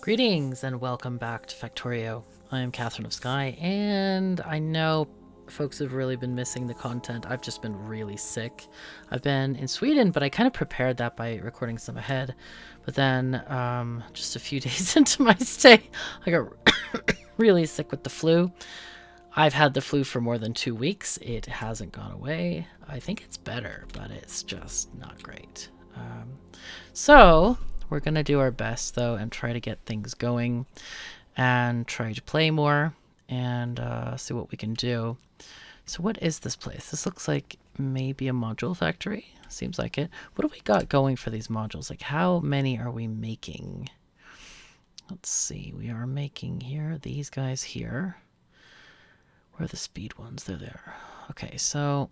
Greetings and welcome back to Factorio. I am KatherineOfSky, and I know folks have really been missing the content. I've just been really sick. I've been in Sweden, but I kind of prepared that by recording some ahead. But then just a few days into my stay, I got really sick with the flu. I've had the flu for more than 2 weeks. It hasn't gone away. I think it's better, but it's just not great. So we're going to do our best, though, and try to get things going and try to play more and see what we can do. So what is this place? This looks like maybe a module factory. Seems like it. What do we got going for these modules? Like, how many are we making? Let's see. We are making here, these guys here. Where are the speed ones? They're there. Okay, so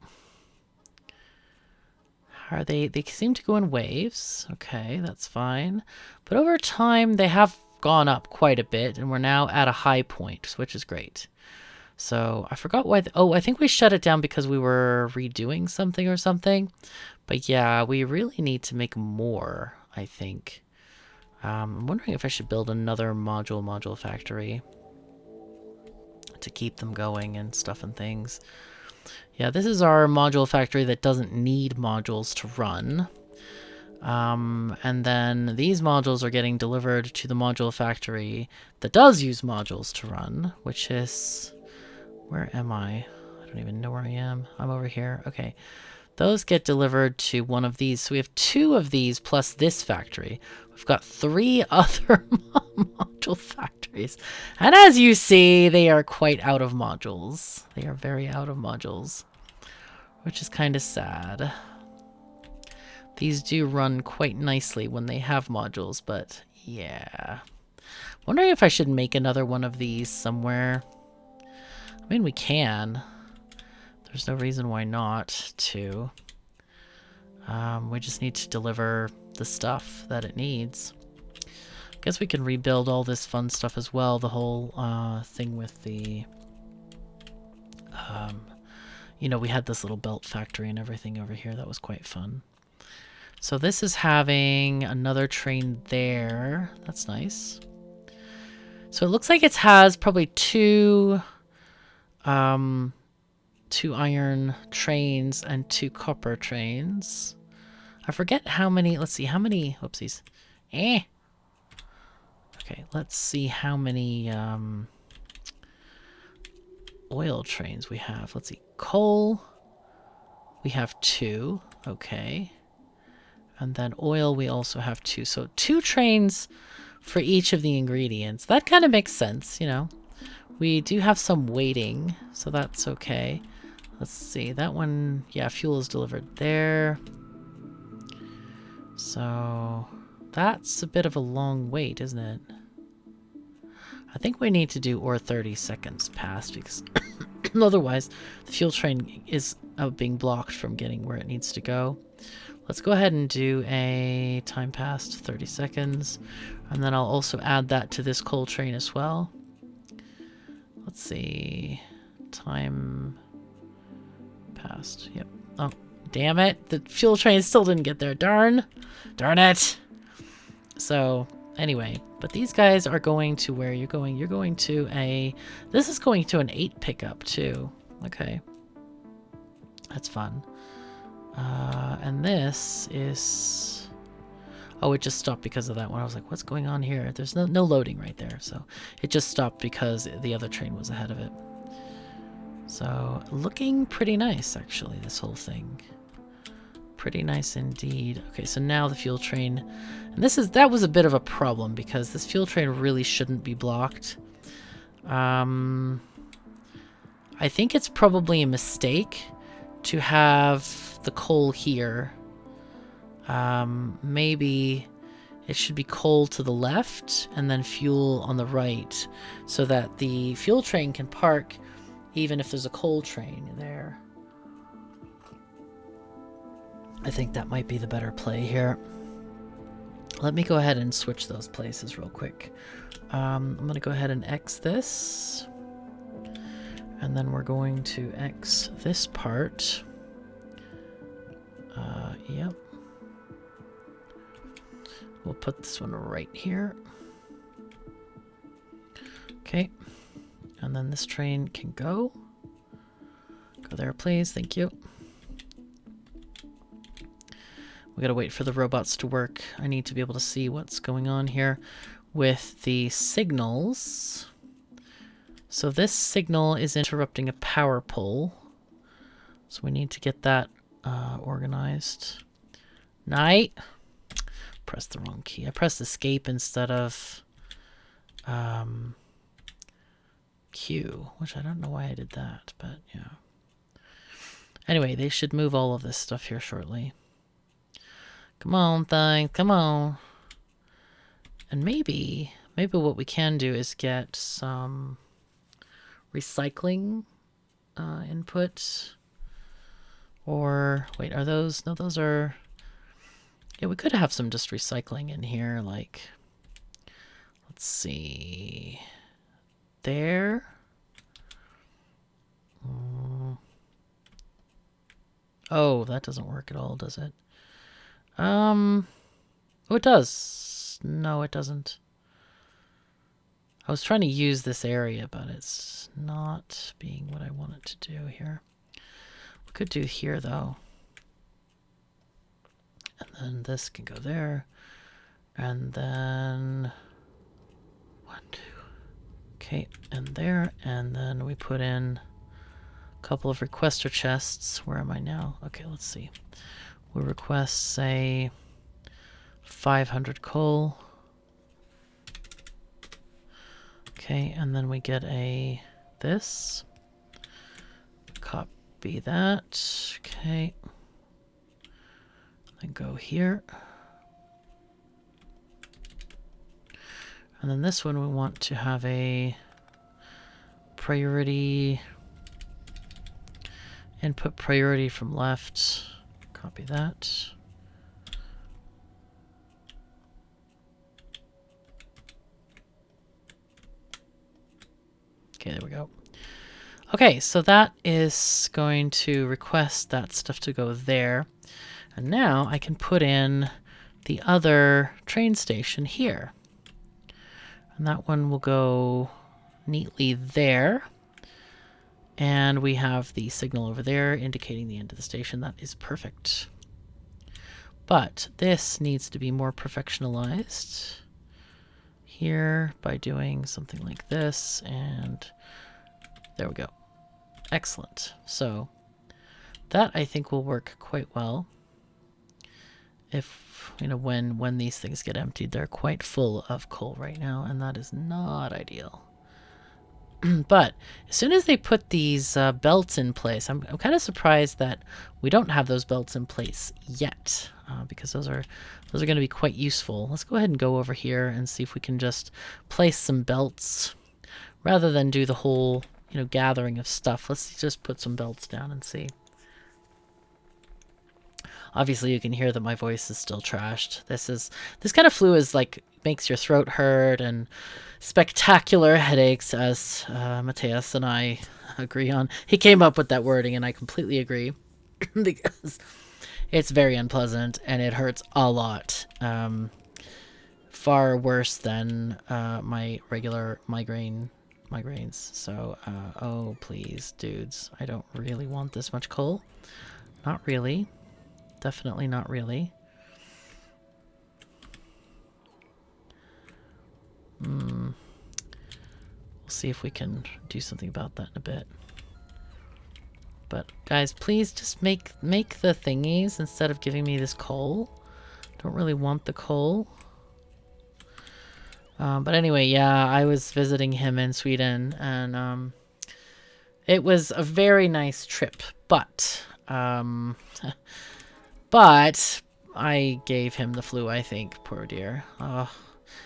are they seem to go in waves. Okay, that's fine. But over time, they have gone up quite a bit, and we're now at a high point, which is great. So I forgot why. Oh, I think we shut it down because we were redoing something or something. But yeah, we really need to make more, I think. I'm wondering if I should build another module factory to keep them going and stuff and things. Yeah, this is our module factory that doesn't need modules to run. And then these modules are getting delivered to the module factory that does use modules to run, which is... Where am I? I don't even know where I am. I'm over here. Okay. Those get delivered to one of these. So we have 2 of these plus this factory. We've got 3 other module factories. And as you see, they are quite out of modules. They are very out of modules, which is kind of sad. These do run quite nicely when they have modules, but yeah. Wondering if I should make another one of these somewhere. I mean, we can. There's no reason why not to. We just need to deliver the stuff that it needs. I guess we can rebuild all this fun stuff as well. The whole thing with the... you know, we had this little belt factory and everything over here. That was quite fun. So this is having another train there. That's nice. So it looks like it has probably 2 iron trains and 2 copper trains. I forget how many. Let's see how many. Whoopsies. Okay, let's see how many oil trains we have. Let's see. Coal. We have 2. Okay. And then oil, we also have 2. So 2 trains for each of the ingredients. That kind of makes sense, you know. We do have some waiting, so that's okay. Let's see, that one, yeah, fuel is delivered there. So that's a bit of a long wait, isn't it? I think we need to do or 30 seconds past because otherwise the fuel train is being blocked from getting where it needs to go. Let's go ahead and do a time past 30 seconds. And then I'll also add that to this coal train as well. Let's see. Time past. Yep. Oh, damn it. The fuel train still didn't get there. Darn it. So, anyway. But these guys are going to where you're going. You're going to a... This is going to an 8 pickup, too. Okay. That's fun. And this is... Oh, it just stopped because of that one. I was like, what's going on here? There's no loading right there. So it just stopped because the other train was ahead of it. So looking pretty nice, actually, this whole thing. Pretty nice indeed. Okay, so now the fuel train... And that was a bit of a problem because this fuel train really shouldn't be blocked. I think it's probably a mistake to have the coal here. Maybe it should be coal to the left and then fuel on the right so that the fuel train can park even if there's a coal train there. I think that might be the better play here. Let me go ahead and switch those places real quick. I'm going to go ahead and X this. And then we're going to X this part. Yep. We'll put this one right here. Okay. And then this train can go. Go there, please. Thank you. We gotta wait for the robots to work. I need to be able to see what's going on here with the signals. So this signal is interrupting a power pole. So we need to get that organized. Night. Pressed the wrong key. I pressed escape instead of Q, which I don't know why I did that, but yeah. Anyway, they should move all of this stuff here shortly. Come on, thing, come on. And maybe what we can do is get some recycling input. Or, wait, are those? No, those are... Yeah, we could have some just recycling in here, like... Let's see... There... Oh, that doesn't work at all, does it? Oh, it does. No, it doesn't. I was trying to use this area, but it's not being what I want it to do here. We could do here, though. And then this can go there. And then... 1, 2... Okay, and there. And then we put in a couple of requester chests. Where am I now? Okay, let's see. We request, say, 500 coal. Okay, and then we get a this. Copy that. Okay. Then go here. And then this one we want to have a priority, input priority from left. Copy that. Okay, there we go. Okay, so that is going to request that stuff to go there. And now I can put in the other train station here. And that one will go neatly there. And we have the signal over there indicating the end of the station. That is perfect. But this needs to be more perfectionalized here by doing something like this. And there we go. Excellent. So that I think will work quite well. If, you know, when these things get emptied, they're quite full of coal right now, and that is not ideal. But as soon as they put these belts in place, I'm kind of surprised that we don't have those belts in place yet, because those are going to be quite useful. Let's go ahead and go over here and see if we can just place some belts rather than do the whole, you know, gathering of stuff. Let's just put some belts down and see. Obviously, you can hear that my voice is still trashed. This kind of flu is like makes your throat hurt and spectacular headaches, as Mateus and I agree on. He came up with that wording, and I completely agree because it's very unpleasant and it hurts a lot. Far worse than my regular migraines. So, oh please, dudes, I don't really want this much coal. Not really. Definitely not really. We'll see if we can do something about that in a bit. But guys, please just make the thingies instead of giving me this coal. Don't really want the coal. But anyway, yeah, I was visiting him in Sweden, and it was a very nice trip. But but I gave him the flu, I think. Poor dear.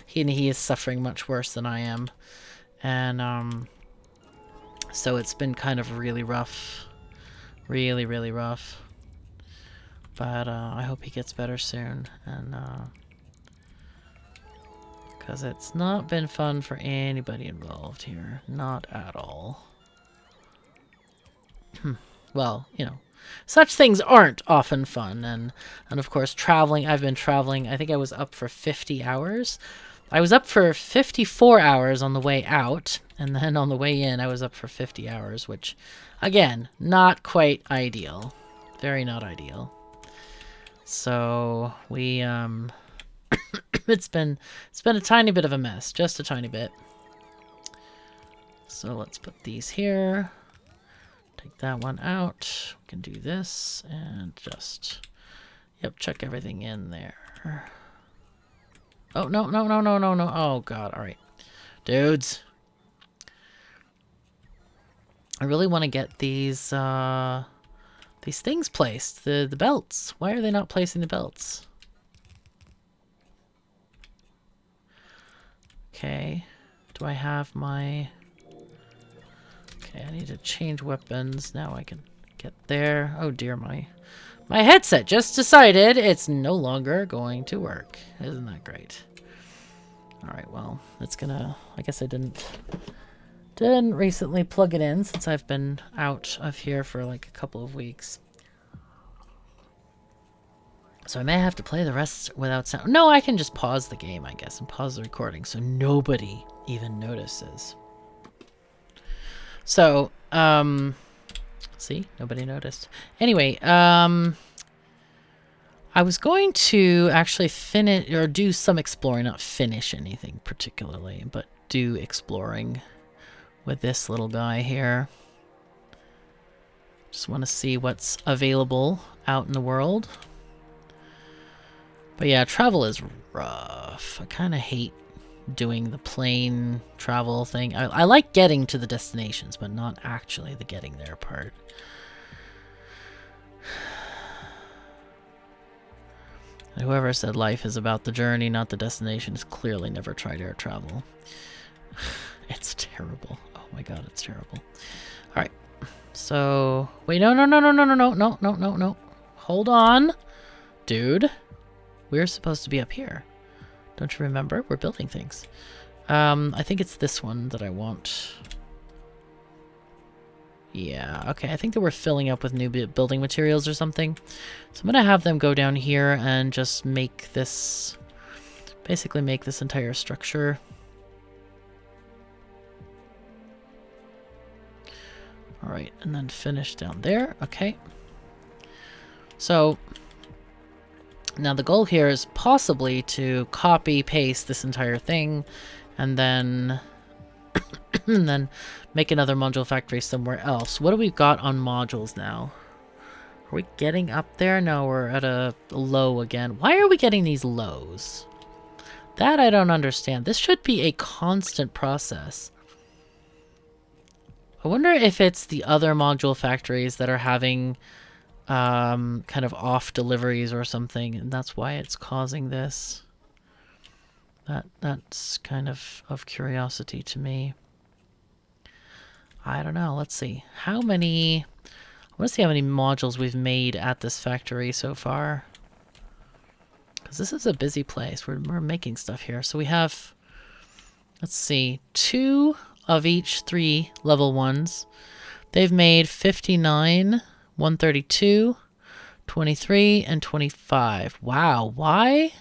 He is suffering much worse than I am. And so it's been kind of really rough. Really, really rough. But I hope he gets better soon. And because it's not been fun for anybody involved here. Not at all. Well, you know, such things aren't often fun, and of course traveling, I've been traveling, I think I was up for 50 hours, I was up for 54 hours on the way out, and then on the way in I was up for 50 hours, which, again, not quite ideal. Very not ideal. So we it's been a tiny bit of a mess, just a tiny bit. So let's put these here. Take that one out. We can do this and just, yep, check everything in there. Oh, no, no, no, no, no, no. Oh, God. All right. Dudes. I really want to get these things placed. The belts. Why are they not placing the belts? Okay. Do I have my... Okay, I need to change weapons. Now I can get there. Oh dear, my headset just decided it's no longer going to work. Isn't that great? Alright, well, it's gonna... I guess I didn't recently plug it in since I've been out of here for like a couple of weeks. So I may have to play the rest without sound. No, I can just pause the game, I guess, and pause the recording so nobody even notices. So, see? Nobody noticed. Anyway, I was going to actually finish, or do some exploring, not finish anything particularly, but do exploring with this little guy here. Just want to see what's available out in the world. But yeah, travel is rough. I kind of hate doing the plane travel thing. I like getting to the destinations, but not actually the getting there part. And whoever said life is about the journey, not the destination, has clearly never tried air travel. It's terrible. Oh my god, it's terrible. Alright. So, wait, no. Hold on. Dude. We're supposed to be up here. Don't you remember? We're building things. I think it's this one that I want. Yeah, okay. I think that we're filling up with new building materials or something. So I'm going to have them go down here and just make this... basically make this entire structure. Alright, and then finish down there. Okay. So... now the goal here is possibly to copy paste this entire thing and then and then make another module factory somewhere else. What do we got on modules now? Are we getting up there? No, we're at a low again. Why are we getting these lows? That I don't understand. This should be a constant process. I wonder if it's the other module factories that are having kind of off deliveries or something, and that's why it's causing this. That's kind of curiosity to me. I don't know. Let's see. How many... I want to see how many modules we've made at this factory so far. Because this is a busy place. We're making stuff here. So we have... let's see. 2 of each 3 level 1s. They've made 59... 132, 23, and 25. Wow, why?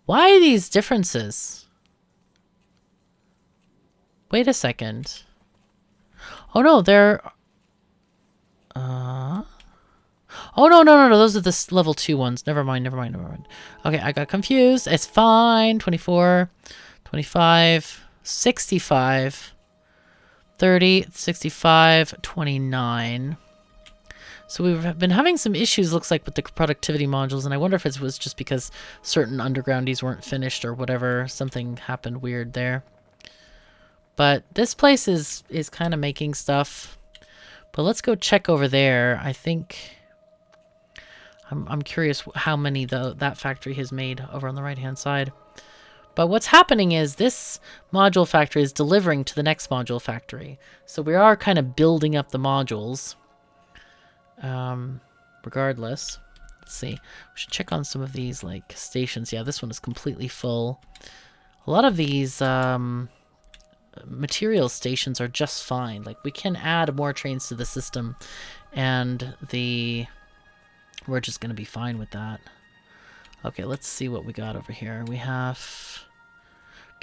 Why these differences? Wait a second. Oh no, they're... oh no, those are the level 2 ones. Never mind. Okay, I got confused. It's fine. 24, 25, 65, 30, 65, 29. So we've been having some issues, looks like, with the productivity modules, and I wonder if it was just because certain undergroundies weren't finished or whatever. Something happened weird there. But this place is kind of making stuff. But let's go check over there. I think... I'm curious how many that factory has made over on the right-hand side. But what's happening is this module factory is delivering to the next module factory. So we are kind of building up the modules. Regardless, let's see. We should check on some of these like stations. Yeah, this one is completely full. A lot of these material stations are just fine. Like we can add more trains to the system, and we're just gonna be fine with that. Okay, let's see what we got over here. We have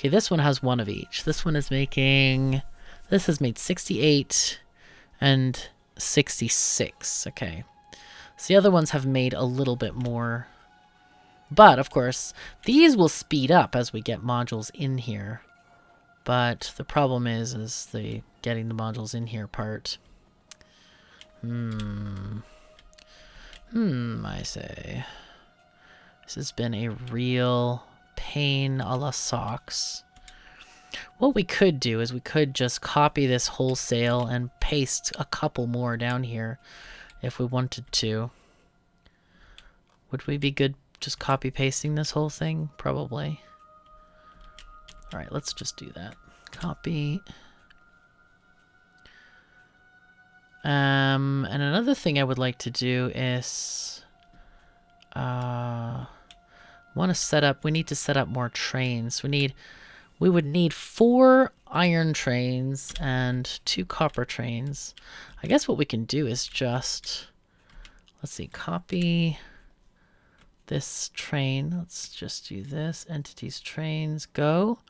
Okay, this one has one of each. This one is making... This has made 68 and 66. Okay. So the other ones have made a little bit more. But, of course, these will speed up as we get modules in here. But the problem is the getting the modules in here part. I say. This has been a real pain a la socks. What we could do is we could just copy this wholesale and paste a couple more down here if we wanted to. Would we be good just copy pasting this whole thing? Probably. Alright, let's just do that. Copy. And another thing I would like to do is want to set up, we need to set up more trains. We would need 4 iron trains and 2 copper trains. I guess what we can do is just, let's see, copy this train. Let's just do this, entities, trains, go,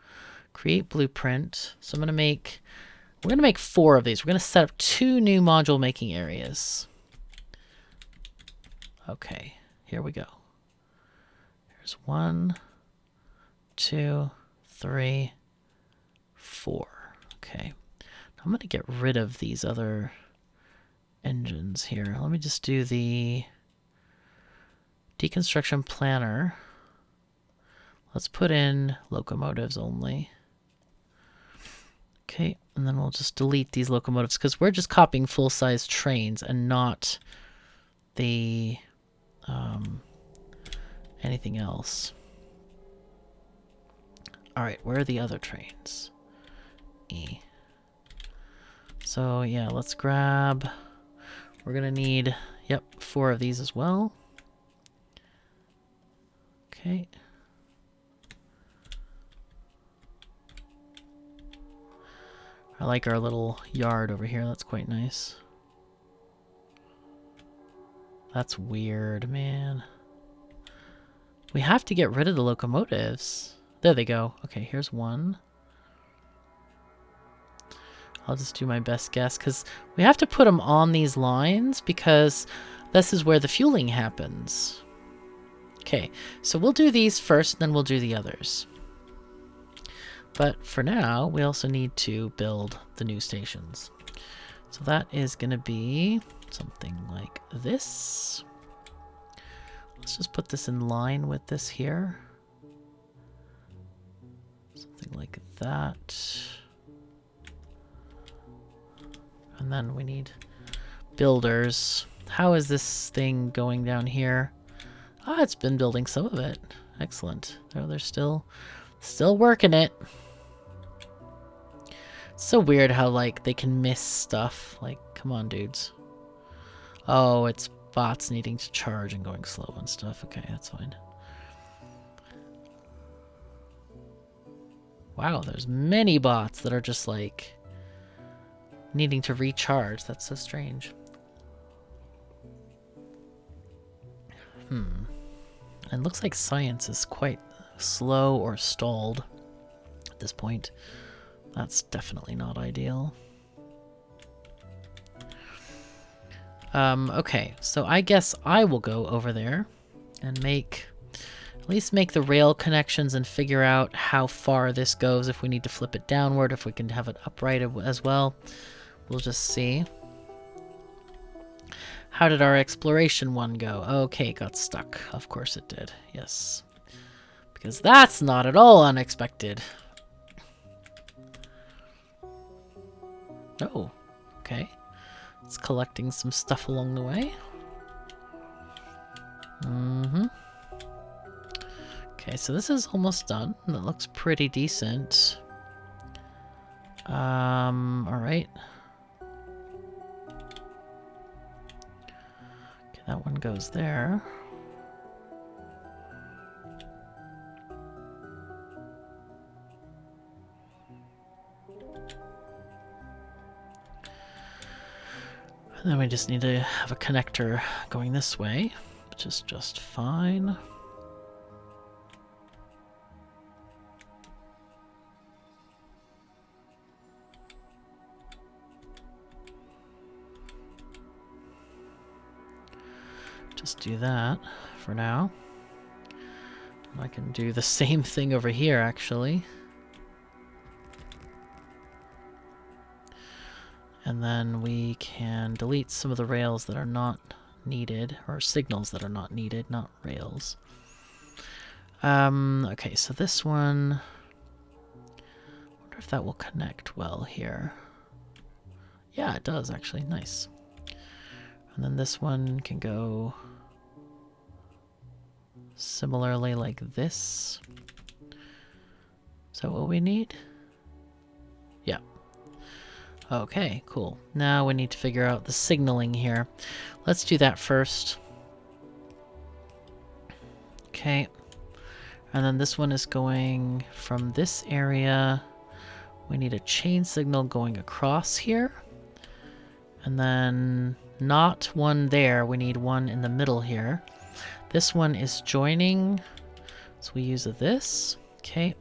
create blueprint. So we're going to make 4 of these. We're going to set up 2 new module making areas. Okay, here we go. Here's 1, 2, 3, 4. Okay. I'm going to get rid of these other engines here. Let me just do the deconstruction planner. Let's put in locomotives only. Okay, and then we'll just delete these locomotives because we're just copying full-size trains and not the anything else. Alright, where are the other trains? E. So yeah, let's grab, we're gonna need, yep, 4 of these as well. Okay. I like our little yard over here. That's quite nice. That's weird, man. We have to get rid of the locomotives. There they go. Okay, here's 1. I'll just do my best guess because we have to put them on these lines because this is where the fueling happens. Okay, so we'll do these first, then we'll do the others. But for now, we also need to build the new stations. So that is going to be something like this. Let's just put this in line with this here. Something like that. And then we need builders. How is this thing going down here? Ah, it's been building some of it. Excellent. Oh, they're still working it. It's so weird how, like, they can miss stuff. Like, come on, dudes. Oh, it's bots needing to charge and going slow and stuff. Okay, that's fine. Wow, there's many bots that are just, like, needing to recharge. That's so strange. It looks like science is quite slow or stalled at this point. That's definitely not ideal. Okay, so I guess I will go over there and at least make the rail connections and figure out how far this goes, if we need to flip it downward, if we can have it upright as well. We'll just see. How did our exploration one go? Okay, it got stuck. Of course it did. Yes. Because that's not at all unexpected. Oh, okay. It's collecting some stuff along the way. Okay, so this is almost done. That looks pretty decent. Alright. Okay, that one goes there. And then we just need to have a connector going this way, which is just fine. Just do that for now. I can do the same thing over here, actually. And then we can delete some of the rails that are not needed, or signals that are not needed, not rails. Okay, so this one, I wonder if that will connect well here. Yeah, it does actually, nice. And then this one can go similarly like this. Is that what we need? Yeah. Okay, cool. Now we need to figure out the signaling here. Let's do that first. Okay. And then this one is going from this area. We need a chain signal going across here. And then not one there. We need one in the middle here. This one is joining. So we use this. Okay.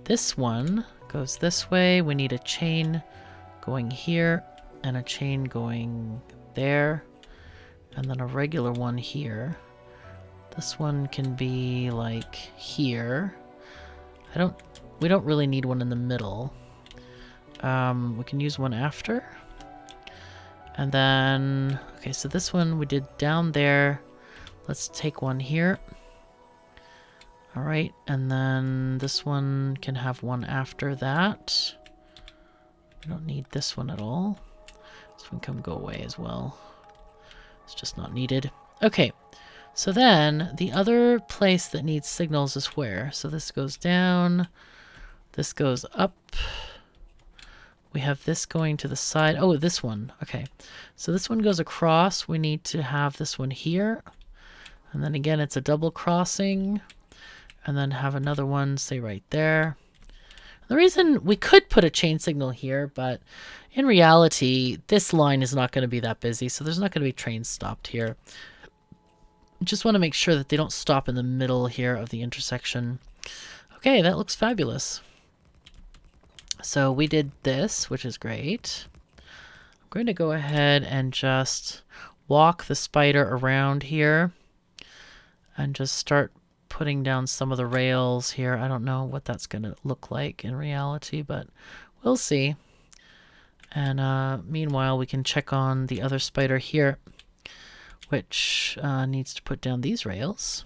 This one goes this way. We need a chain going here and a chain going there. And then a regular one here. This one can be like here. We don't really need one in the middle. We can use one after. And then, okay, so this one we did down there. Let's take one here. All right, and then this one can have one after that. We don't need this one at all. This one can go away as well. It's just not needed. Okay, so then the other place that needs signals is where? So this goes down, this goes up. We have this going to the side. Oh, this one. Okay, so this one goes across. We need to have this one here. And then again, it's a double crossing. And then have another one, say right there. The reason we could put a chain signal here, but in reality, this line is not going to be that busy, so there's not going to be trains stopped here. Just want to make sure that they don't stop in the middle here of the intersection. Okay, that looks fabulous. So we did this, which is great. I'm going to go ahead and just walk the spider around here and just start putting down some of the rails here. I don't know what that's going to look like in reality, but we'll see. And meanwhile, we can check on the other spider here, which needs to put down these rails.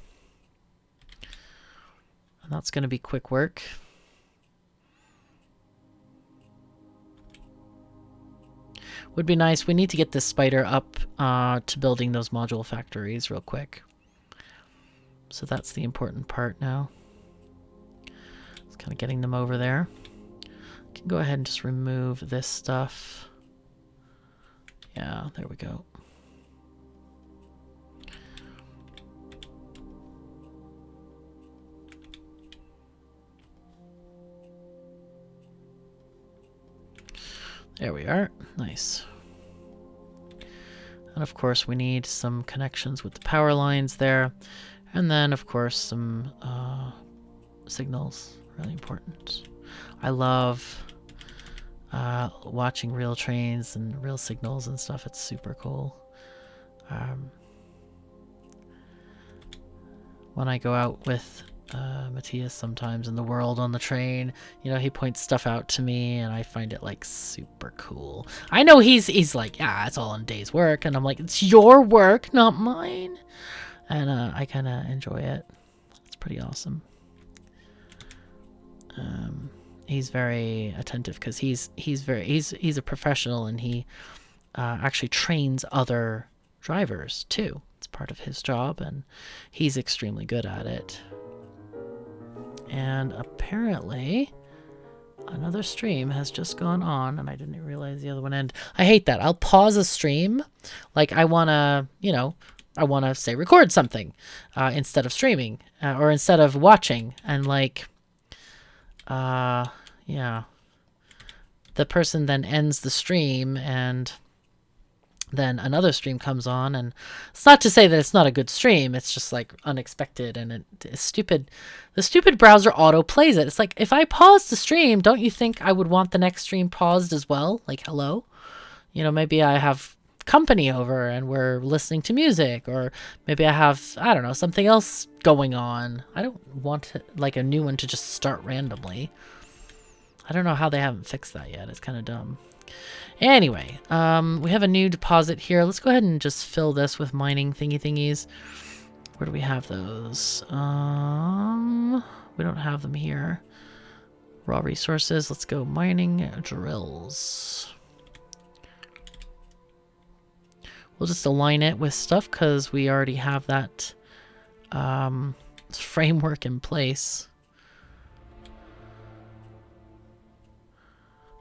And that's going to be quick work. Would be nice. We need to get this spider up to building those module factories real quick. So that's the important part now. It's kind of getting them over there. Can go ahead and just remove this stuff. Yeah, there we go. There we are. Nice. And of course we need some connections with the power lines there. And then of course some signals. Really important. I love watching real trains and real signals and stuff. It's super cool. When I go out with Matthias sometimes in the world on the train, you know, he points stuff out to me and I find it like super cool. I know he's like, yeah, it's all in day's work, and I'm like, it's your work, not mine. And I kind of enjoy it. It's pretty awesome. He's very attentive because he's a professional, and he actually trains other drivers too. It's part of his job, and he's extremely good at it. And apparently another stream has just gone on, and I didn't realize the other one ended. I hate that. I'll pause a stream, like I want to, you know, I want to say record something instead of streaming or instead of watching, and like yeah, the person then ends the stream and then another stream comes on, and it's not to say that it's not a good stream, it's just like unexpected, and it's stupid. The stupid browser auto plays it. It's like, if I pause the stream, don't you think I would want the next stream paused as well? Like, hello? You know, maybe I have company over and we're listening to music, or maybe I have, I don't know, something else going on. I don't want like a new one to just start randomly. I don't know how they haven't fixed that yet. It's kind of dumb. Anyway, we have a new deposit here. Let's go ahead and just fill this with mining thingies. Where do we have those? We don't have them here. Raw resources. Let's go mining drills. We'll just align it with stuff because we already have that framework in place.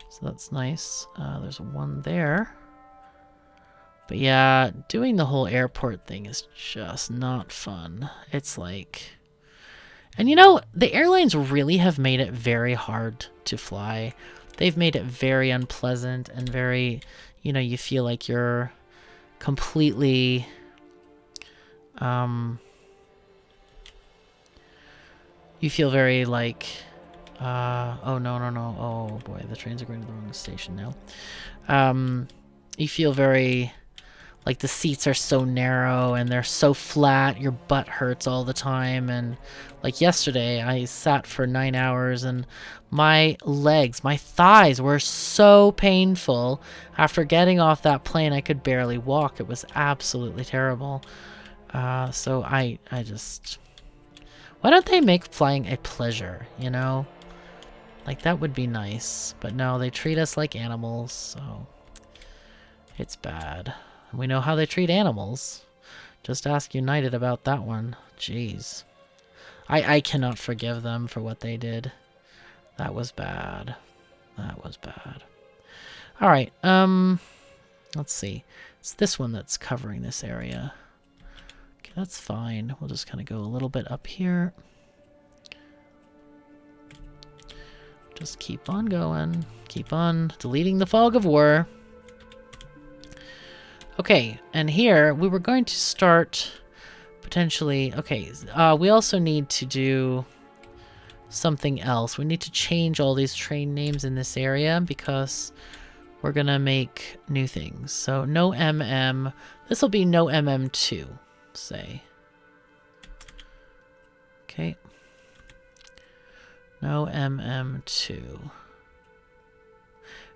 So that's nice. There's one there. But yeah, doing the whole airport thing is just not fun. It's like... And you know, the airlines really have made it very hard to fly. They've made it very unpleasant and very, you know, you feel like you're completely... you feel very like... oh, no. Oh, boy, the trains are going to the wrong station now. You feel very... Like, the seats are so narrow and they're so flat, your butt hurts all the time. And, like, yesterday, I sat for 9 hours and my legs, my thighs were so painful. After getting off that plane, I could barely walk. It was absolutely terrible. So I just... Why don't they make flying a pleasure, you know? Like, that would be nice. But no, they treat us like animals, so... It's bad. We know how they treat animals. Just ask United about that one. Jeez. I cannot forgive them for what they did. That was bad. That was bad. Alright, let's see. It's this one that's covering this area. Okay, that's fine. We'll just kind of go a little bit up here. Just keep on going. Keep on deleting the fog of war. Okay, and here we were going to start potentially... Okay, we also need to do something else. We need to change all these train names in this area because we're going to make new things. So no MM. This will be no MM2, say. Okay. No MM2.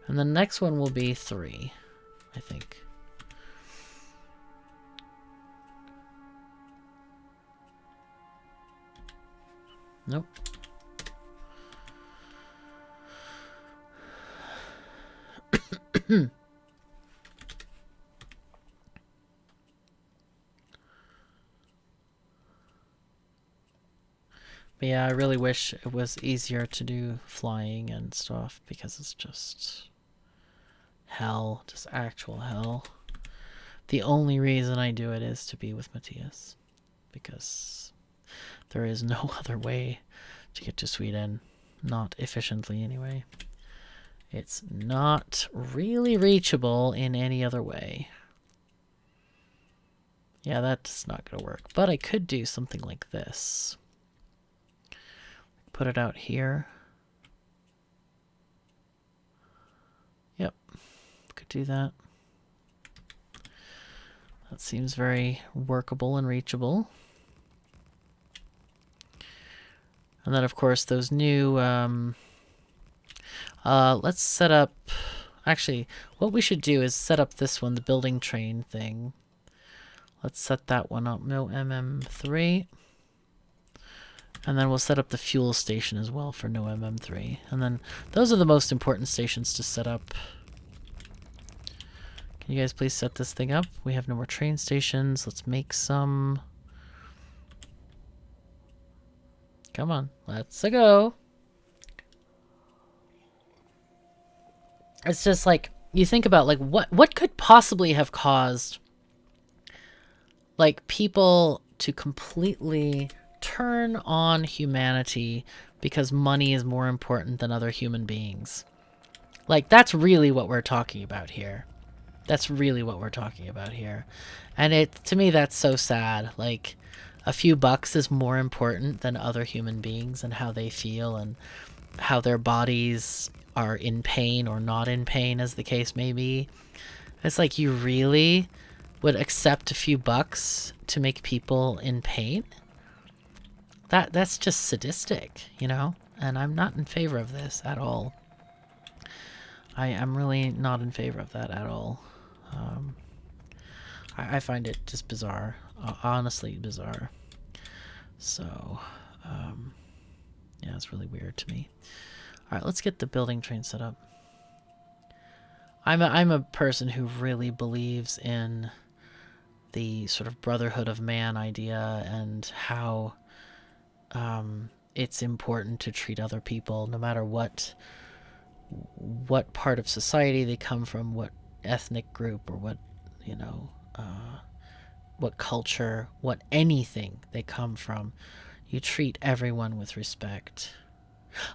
And the next one will be 3, I think. Nope. But yeah, I really wish it was easier to do flying and stuff because it's just hell, just actual hell. The only reason I do it is to be with Matthias because there is no other way to get to Sweden, not efficiently anyway. It's not really reachable in any other way. Yeah, that's not going to work. But I could do something like this. Put it out here. Yep, could do that. That seems very workable and reachable. And then, of course, those new... let's set up... Actually, what we should do is set up this one, the building train thing. Let's set that one up. No MM3. And then we'll set up the fuel station as well for no MM3. And then those are the most important stations to set up. Can you guys please set this thing up? We have no more train stations. Let's make some... Come on, let's go. It's just like, you think about like what could possibly have caused like people to completely turn on humanity because money is more important than other human beings. Like, that's really what we're talking about here. That's really what we're talking about here. And to me, that's so sad. Like, a few bucks is more important than other human beings and how they feel and how their bodies are in pain or not in pain, as the case may be. It's like you really would accept a few bucks to make people in pain? That's just sadistic, you know? And I'm not in favor of this at all. I'm really not in favor of that at all. I find it just bizarre. Honestly bizarre. So, yeah, it's really weird to me. Alright, let's get the building train set up. I'm a person who really believes in the sort of brotherhood of man idea and how it's important to treat other people no matter what part of society they come from, what ethnic group, or what, you know, what culture, what anything they come from. You treat everyone with respect.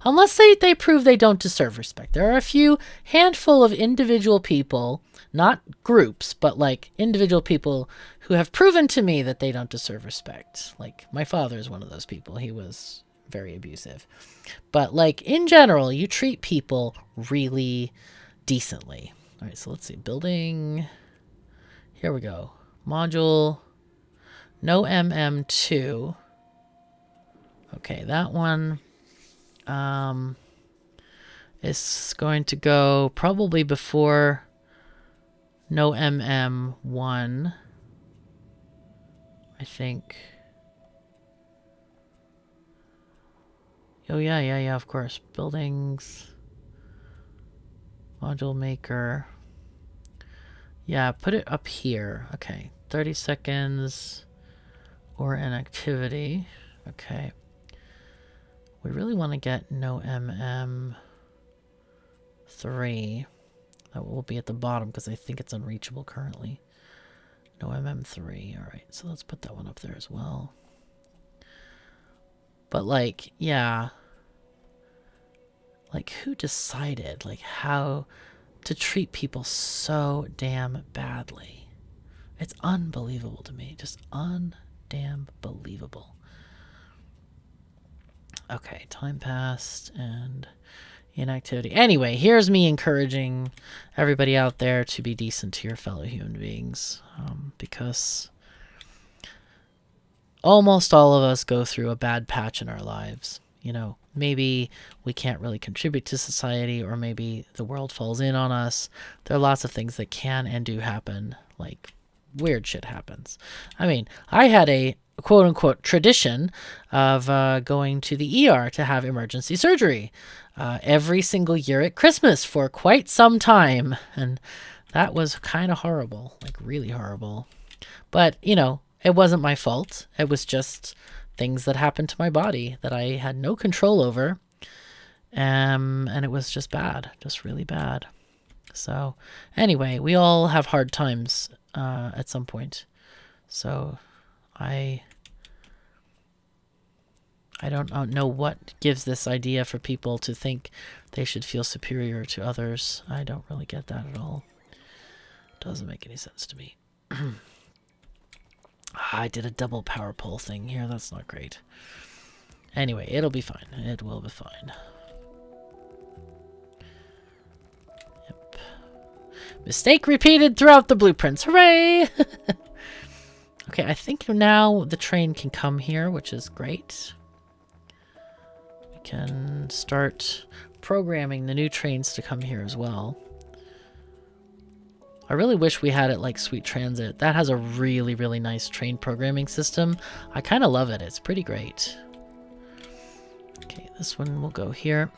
Unless they prove they don't deserve respect. There are a few handful of individual people, not groups, but like individual people who have proven to me that they don't deserve respect. Like my father is one of those people. He was very abusive. But like in general, you treat people really decently. All right, so let's see. Building. Here we go. Module. No MM2. Okay, that one is going to go probably before no MM1, I think. Oh yeah, of course. Buildings, module maker. Yeah, put it up here. Okay, 30 seconds or an activity. Okay. We really want to get no MM3. That will be at the bottom because I think it's unreachable currently. No MM3. All right, so let's put that one up there as well. But like, yeah. Like, who decided like how to treat people so damn badly? It's unbelievable to me. Just undamn believable. Okay, time passed and inactivity. Anyway, here's me encouraging everybody out there to be decent to your fellow human beings, because almost all of us go through a bad patch in our lives. You know, maybe we can't really contribute to society, or maybe the world falls in on us. There are lots of things that can and do happen, like weird shit happens. I mean, I had a quote-unquote tradition of going to the ER to have emergency surgery every single year at Christmas for quite some time, and that was kind of horrible, like really horrible. But, you know, it wasn't my fault. It was just things that happened to my body that I had no control over, and it was just bad, just really bad. So anyway, we all have hard times at some point. So I don't know what gives this idea for people to think they should feel superior to others. I don't really get that at all. Doesn't make any sense to me. I did a double power pole thing here. That's not great. Anyway, it'll be fine. It will be fine. Yep. Mistake repeated throughout the blueprints. Hooray! Okay, I think now the train can come here, which is great. We can start programming the new trains to come here as well. I really wish we had it like Sweet Transit. That has a really, really nice train programming system. I kind of love it. It's pretty great. Okay, this one will go here.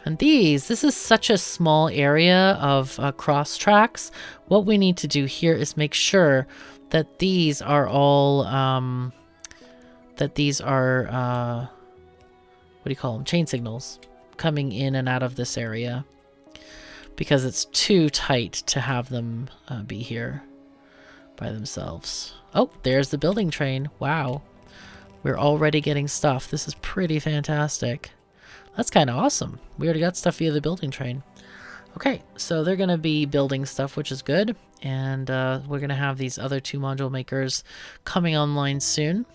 And this is such a small area of cross tracks. What we need to do here is make sure that these are all, what do you call them? Chain signals coming in and out of this area, because it's too tight to have them be here by themselves. Oh, there's the building train. Wow. We're already getting stuff. This is pretty fantastic. That's kind of awesome. We already got stuff via the building train. Okay, so they're going to be building stuff, which is good. And we're going to have these other two module makers coming online soon.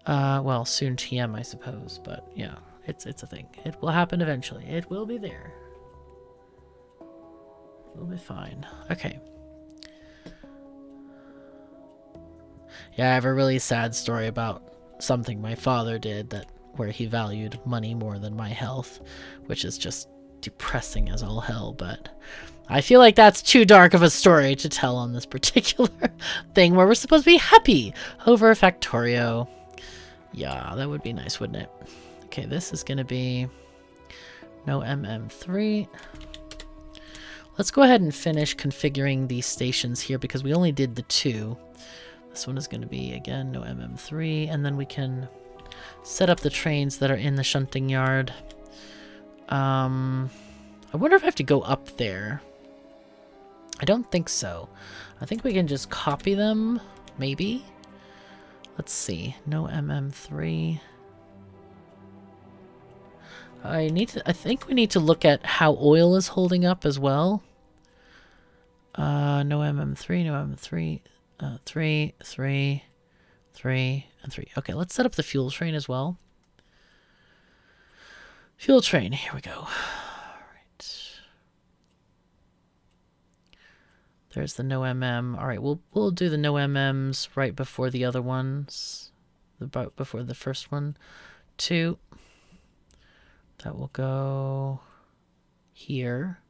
Well, soon TM, I suppose. But yeah, it's a thing. It will happen eventually. It will be there. We'll be fine. Okay. Yeah, I have a really sad story about something my father did that where he valued money more than my health, which is just depressing as all hell, but I feel like that's too dark of a story to tell on this particular thing where we're supposed to be happy over Factorio. Yeah, that would be nice, wouldn't it? Okay, this is gonna be no MM3. Let's go ahead and finish configuring these stations here because we only did the 2. This one is going to be, again, no MM3, and then we can set up the trains that are in the shunting yard. I wonder if I have to go up there. I don't think so. I think we can just copy them, maybe. Let's see, no MM3. I think we need to look at how oil is holding up as well. No MM3, no MM3. 3, 3, 3, and 3. Okay, let's set up the fuel train as well. Fuel train, here we go. All right. There's the no MM. All right, we'll do the no MMs right before the other ones. Before the first one. 2. That will go here.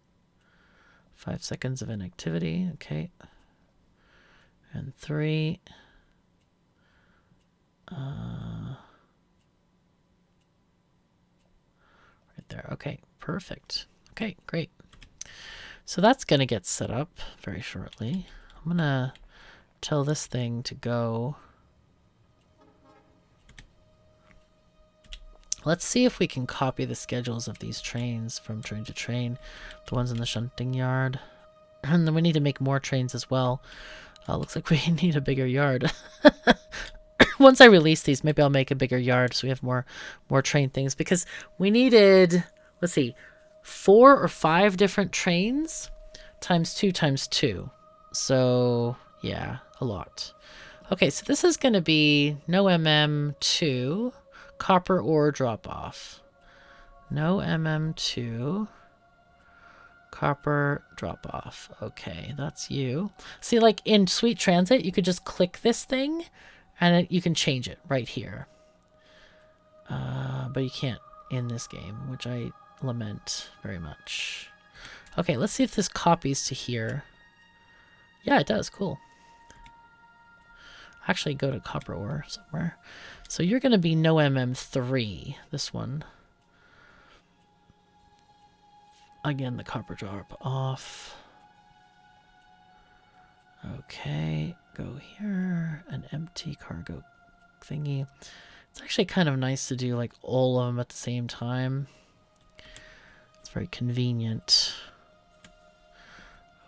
5 seconds of inactivity. Okay. And 3. Right there. Okay, perfect. Okay, great. So that's going to get set up very shortly. I'm going to tell this thing to go. Let's see if we can copy the schedules of these trains from train to train. The ones in the shunting yard. And then we need to make more trains as well. Looks like we need a bigger yard. Once I release these, maybe I'll make a bigger yard so we have more train things. Because we needed, let's see, 4 or 5 different trains times 2 times 2. So, yeah, a lot. Okay, so this is going to be no MM2, copper ore drop-off. No MM2. Copper drop-off. Okay, that's you. See, like in Sweet Transit, you could just click this thing, and you can change it right here. But you can't in this game, which I lament very much. Okay, let's see if this copies to here. Yeah, it does. Cool. Actually, go to copper ore somewhere. So you're going to be no MM3, this one. Again, the copper drop off. Okay, go here. An empty cargo thingy. It's actually kind of nice to do like all of them at the same time. It's very convenient.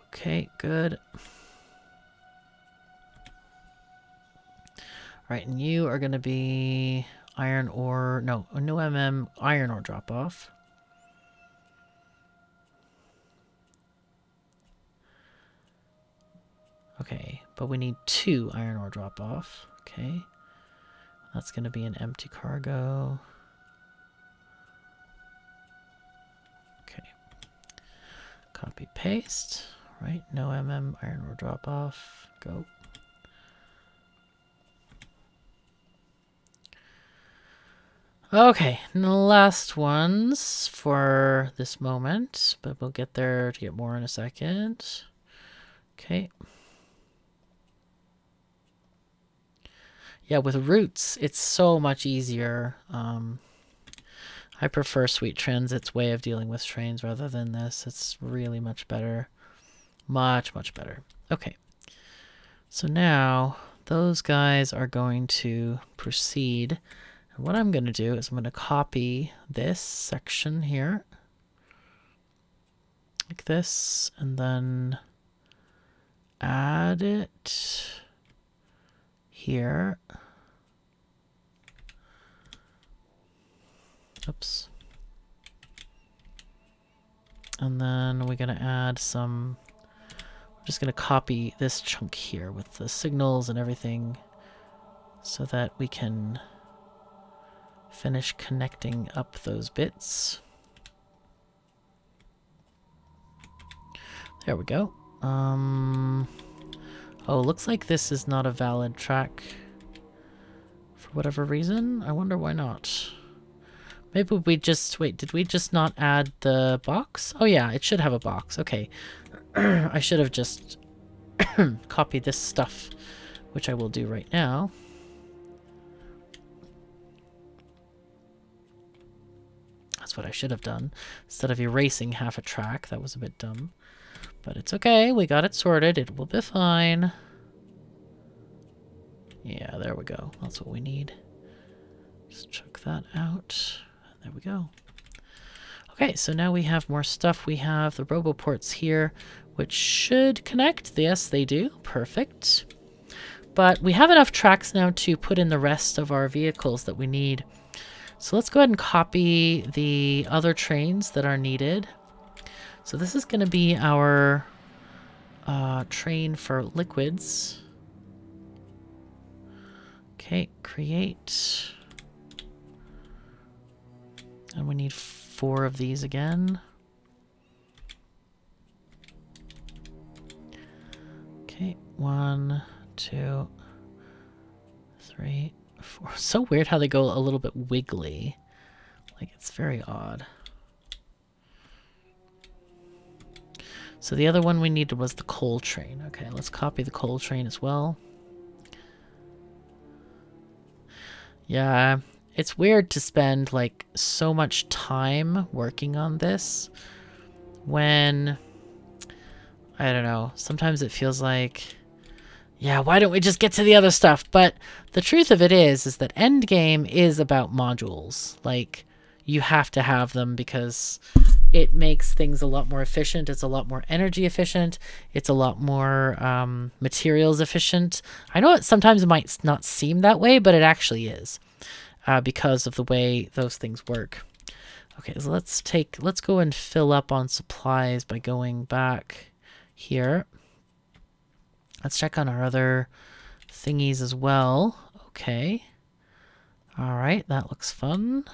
Okay, good. Right, and you are going to be iron ore. No MM iron ore drop off. Okay, but we need 2 iron ore drop off. Okay. That's going to be an empty cargo. Okay. Copy paste. Right, no MM iron ore drop off. Go. Okay, and the last ones for this moment, but we'll get there to get more in a second. Okay. Yeah, with routes, it's so much easier. I prefer Sweet Transit's way of dealing with trains rather than this. It's really much better. Much, much better. Okay. So now those guys are going to proceed. And what I'm going to do is I'm going to copy this section here. Like this. And then add it here. Oops. And then we're going to add some, we're just going to copy this chunk here with the signals and everything so that we can finish connecting up those bits. There we go. Oh, looks like this is not a valid track for whatever reason. I wonder why not. Maybe we just... Wait, did we just not add the box? Oh yeah, it should have a box. Okay. I should have just copied this stuff, which I will do right now. That's what I should have done. Instead of erasing half a track. That was a bit dumb. But it's okay. We got it sorted. It will be fine. Yeah, there we go. That's what we need. Just check that out. There we go. Okay, so now we have more stuff. We have the roboports here, which should connect. Yes, they do. Perfect. But we have enough tracks now to put in the rest of our vehicles that we need. So let's go ahead and copy the other trains that are needed. So this is going to be our train for liquids. Okay, create. And we need 4 of these again. Okay, 1, 2, 3, 4. So weird how they go a little bit wiggly. Like, it's very odd. So the other one we needed was the coal train. Okay, let's copy the coal train as well. Yeah, it's weird to spend like so much time working on this when, I don't know, sometimes it feels like, yeah, why don't we just get to the other stuff? But the truth of it is that Endgame is about modules. Like, you have to have them because it makes things a lot more efficient. It's a lot more energy efficient. It's a lot more materials efficient. I know sometimes it might not seem that way, but it actually is because of the way those things work. Okay, so let's go and fill up on supplies by going back here. Let's check on our other thingies as well. Okay. All right, that looks fun.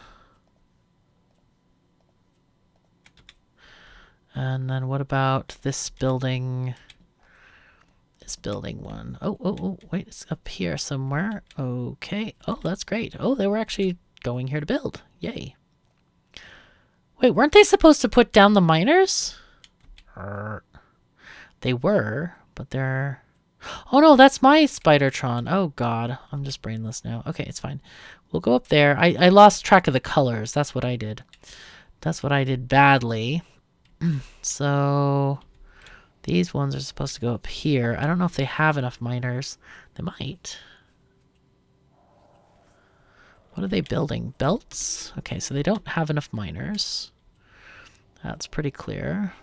And then what about this building? This building one. Oh, wait, it's up here somewhere. Okay. Oh, that's great. Oh, they were actually going here to build. Yay. Wait, weren't they supposed to put down the miners? They were, but they're... Oh no, that's my Spidertron. Oh god, I'm just brainless now. Okay, it's fine. We'll go up there. I lost track of the colors. That's what I did. That's what I did badly. So these ones are supposed to go up here. I don't know if they have enough miners. They might. What are they building? Belts? Okay, so they don't have enough miners. That's pretty clear.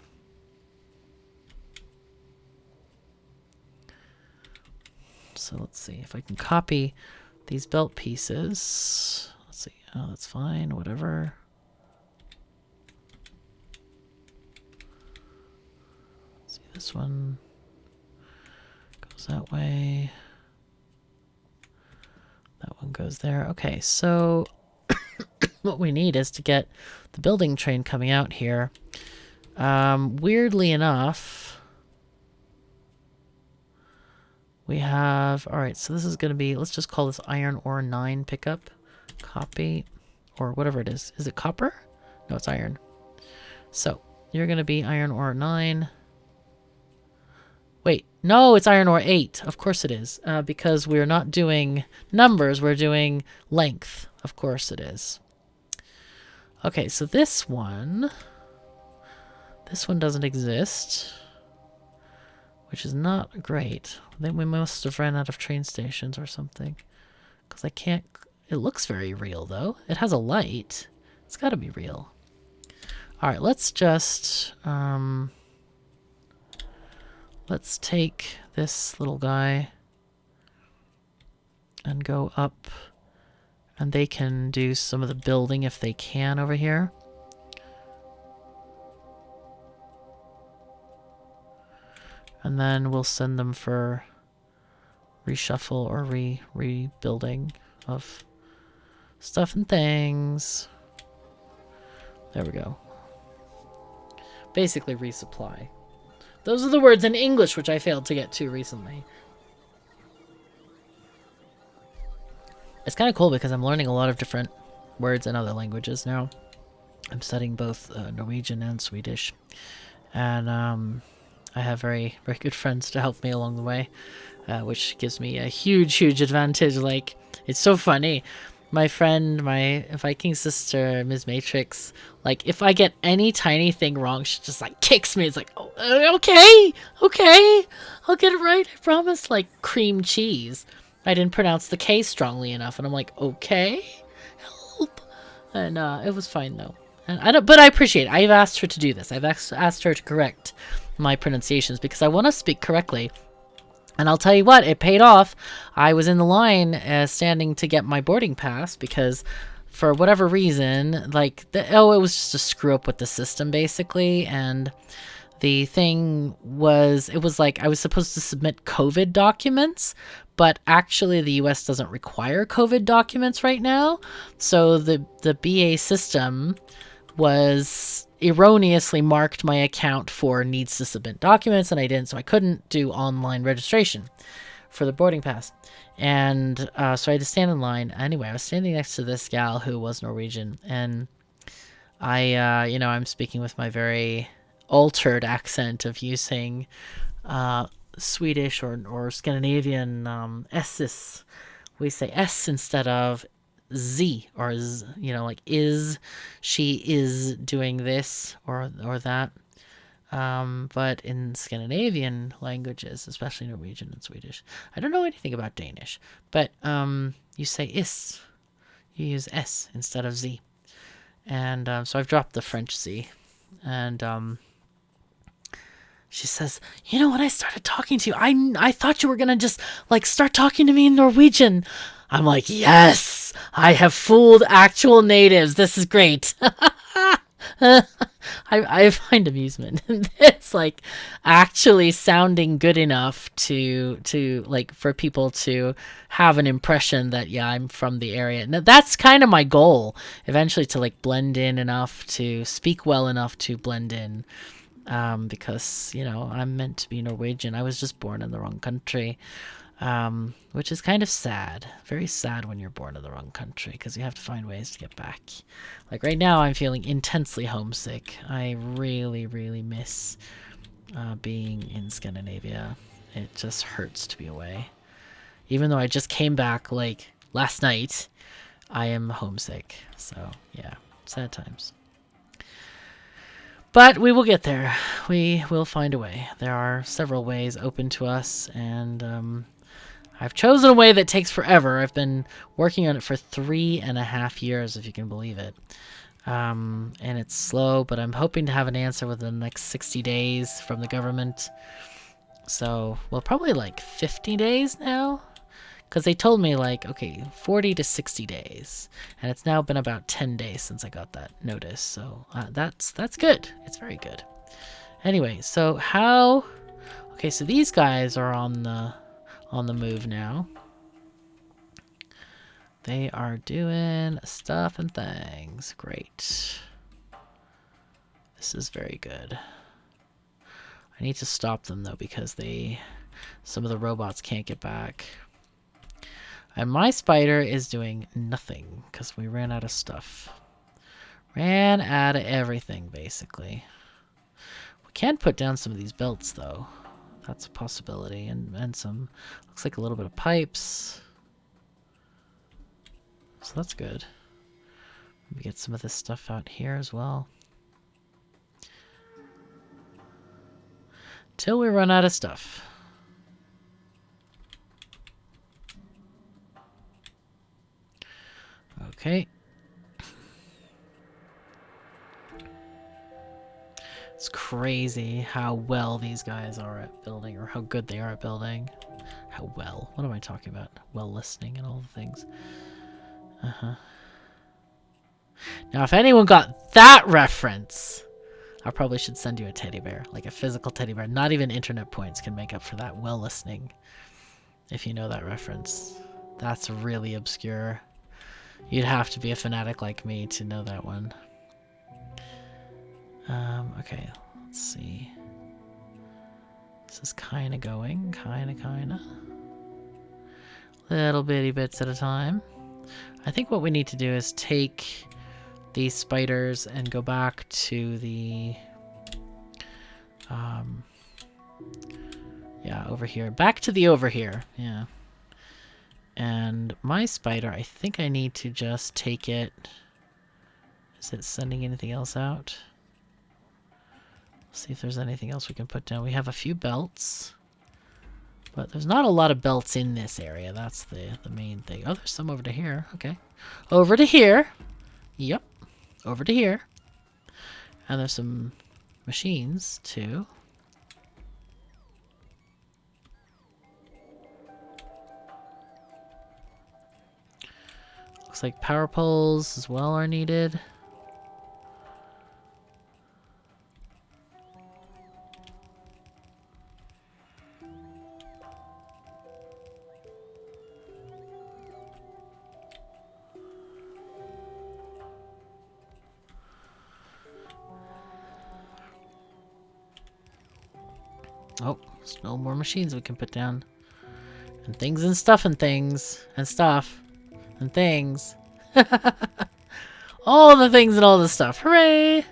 So let's see if I can copy these belt pieces. Let's see. Oh, that's fine. Whatever. Let's see, this one goes that way. That one goes there. Okay, so what we need is to get the building train coming out here. Weirdly enough, we have, all right, so this is going to be, let's just call this iron ore 9 pickup. Copy, or whatever it is. Is it copper? No, it's iron. So you're going to be iron ore 9. Wait, no, it's iron ore 8. Of course it is, because we're not doing numbers, we're doing length. Of course it is. Okay, so this one doesn't exist, which is not great. Then we must have ran out of train stations or something, because I can't, it looks very real though. It has a light. It's got to be real. All right, let's just, let's take this little guy and go up, and they can do some of the building if they can over here. And then we'll send them for reshuffle or rebuilding of stuff and things. There we go. Basically resupply. Those are the words in English which I failed to get to recently. It's kind of cool because I'm learning a lot of different words in other languages now. I'm studying both Norwegian and Swedish, and I have very, very good friends to help me along the way, which gives me a huge, huge advantage. Like, it's so funny. My friend, my Viking sister, Ms. Matrix, like, if I get any tiny thing wrong, she just, like, kicks me. It's like, oh, okay, okay, I'll get it right, I promise. Like, cream cheese. I didn't pronounce the K strongly enough, and I'm like, okay, help. And it was fine, though. And I don't, but I appreciate it. I've asked her to do this. I've asked her to correct my pronunciations because I want to speak correctly. And I'll tell you what, it paid off. I was in the line standing to get my boarding pass because for whatever reason, like, it was just a screw up with the system, basically. And the thing was, it was like I was supposed to submit COVID documents, but actually the US doesn't require COVID documents right now. So the BA system was erroneously marked my account for needs to submit documents, and I didn't, so I couldn't do online registration for the boarding pass. And so I had to stand in line. Anyway, I was standing next to this gal who was Norwegian, and I, I'm speaking with my very altered accent of using Swedish or Scandinavian S's. We say S instead of Z, or like she is doing this or that. But in Scandinavian languages, especially Norwegian and Swedish, I don't know anything about Danish, but you say is, you use S instead of Z, and so I've dropped the French Z, and she says, when I started talking to you, I thought you were gonna just, like, start talking to me in Norwegian. I'm like, yes, I have fooled actual natives. This is great. I find amusement in this, like, actually sounding good enough to like, for people to have an impression that, yeah, I'm from the area. And that's kind of my goal, eventually, to, like, blend in enough, to speak well enough to blend in. Because, I'm meant to be Norwegian. I was just born in the wrong country, which is kind of sad. Very sad when you're born in the wrong country, because you have to find ways to get back. Like, right now, I'm feeling intensely homesick. I really, really miss being in Scandinavia. It just hurts to be away. Even though I just came back, like, last night, I am homesick. So, yeah, sad times. But we will get there. We will find a way. There are several ways open to us, and I've chosen a way that takes forever. I've been working on it for 3.5 years, if you can believe it. And it's slow, but I'm hoping to have an answer within the next 60 days from the government. So, well, probably like 50 days now. Because they told me, like, okay, 40 to 60 days. And it's now been about 10 days since I got that notice. So that's good. It's very good. Anyway, so how... Okay, so these guys are on the move now. They are doing stuff and things. Great. This is very good. I need to stop them, though, because some of the robots can't get back. And my spider is doing nothing because we ran out of stuff. Ran out of everything, basically. We can put down some of these belts, though. That's a possibility. And some, looks like a little bit of pipes. So that's good. Maybe get some of this stuff out here as well. Till we run out of stuff. Okay. It's crazy how well these guys are at building, or how good they are at building. How well? What am I talking about? Well listening and all the things. Now, if anyone got that reference, I probably should send you a teddy bear. Like a physical teddy bear. Not even internet points can make up for that well listening. If you know that reference. That's really obscure. You'd have to be a fanatic like me to know that one. Okay, let's see. This is kind of going, kind of. Little bitty bits at a time. I think what we need to do is take these spiders and go back to the... yeah, over here. Back to the over here. Yeah. And my spider, I think I need to just take it... Is it sending anything else out? See if there's anything else we can put down. We have a few belts. But there's not a lot of belts in this area. That's the main thing. Oh, there's some over to here. Okay. Over to here. Yep. Over to here. And there's some machines, too. Looks like power poles as well are needed. Oh, there's no more machines we can put down. And things and stuff and things. And stuff. And things. All the things and all the stuff. Hooray!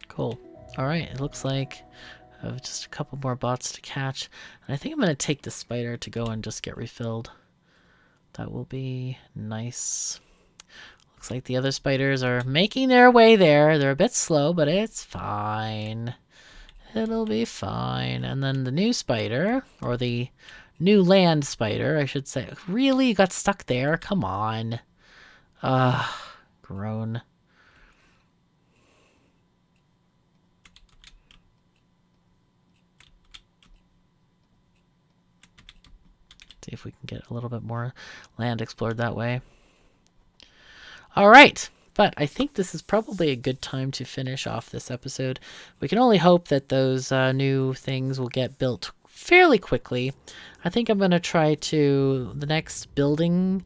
Cool. Alright, it looks like I have just a couple more bots to catch. And I think I'm going to take the spider to go and just get refilled. That will be nice. Looks like the other spiders are making their way there. They're a bit slow, but it's fine. It'll be fine. And then the new spider, or the new land spider, I should say. Really? You got stuck there? Come on. Groan. See if we can get a little bit more land explored that way. All right, but I think this is probably a good time to finish off this episode. We can only hope that those new things will get built fairly quickly. I think I'm going to try to, the next building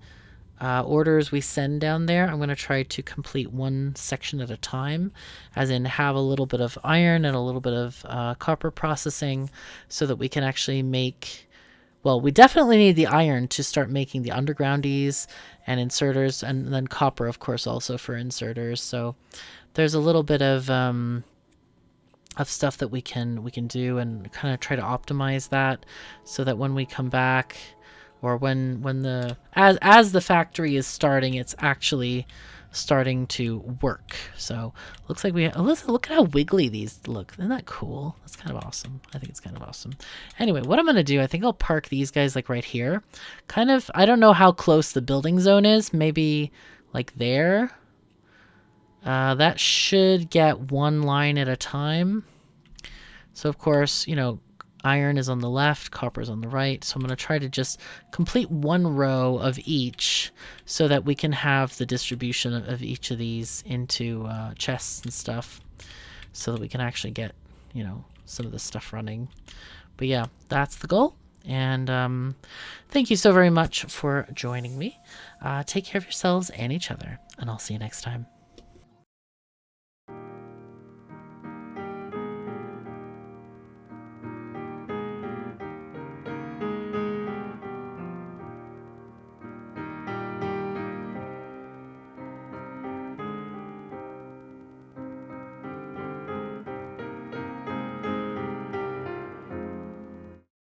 orders we send down there, I'm going to try to complete one section at a time, as in have a little bit of iron and a little bit of copper processing so that we can actually make... Well, we definitely need the iron to start making the undergroundies and inserters, and then copper, of course, also for inserters. So there's a little bit of stuff that we can do and kind of try to optimize that so that when we come back, or when the as the factory is starting, it's actually starting to work. So looks like look at how wiggly these look. Isn't that cool? That's kind of awesome. I think it's kind of awesome. Anyway, what I'm gonna do, I think I'll park these guys like right here. Kind of, I don't know how close the building zone is. Maybe like there. That should get one line at a time. So of course, you know, iron is on the left, copper is on the right. So I'm going to try to just complete one row of each so that we can have the distribution of each of these into chests and stuff so that we can actually get, you know, some of the stuff running. But yeah, that's the goal. And thank you so very much for joining me. Take care of yourselves and each other, and I'll see you next time.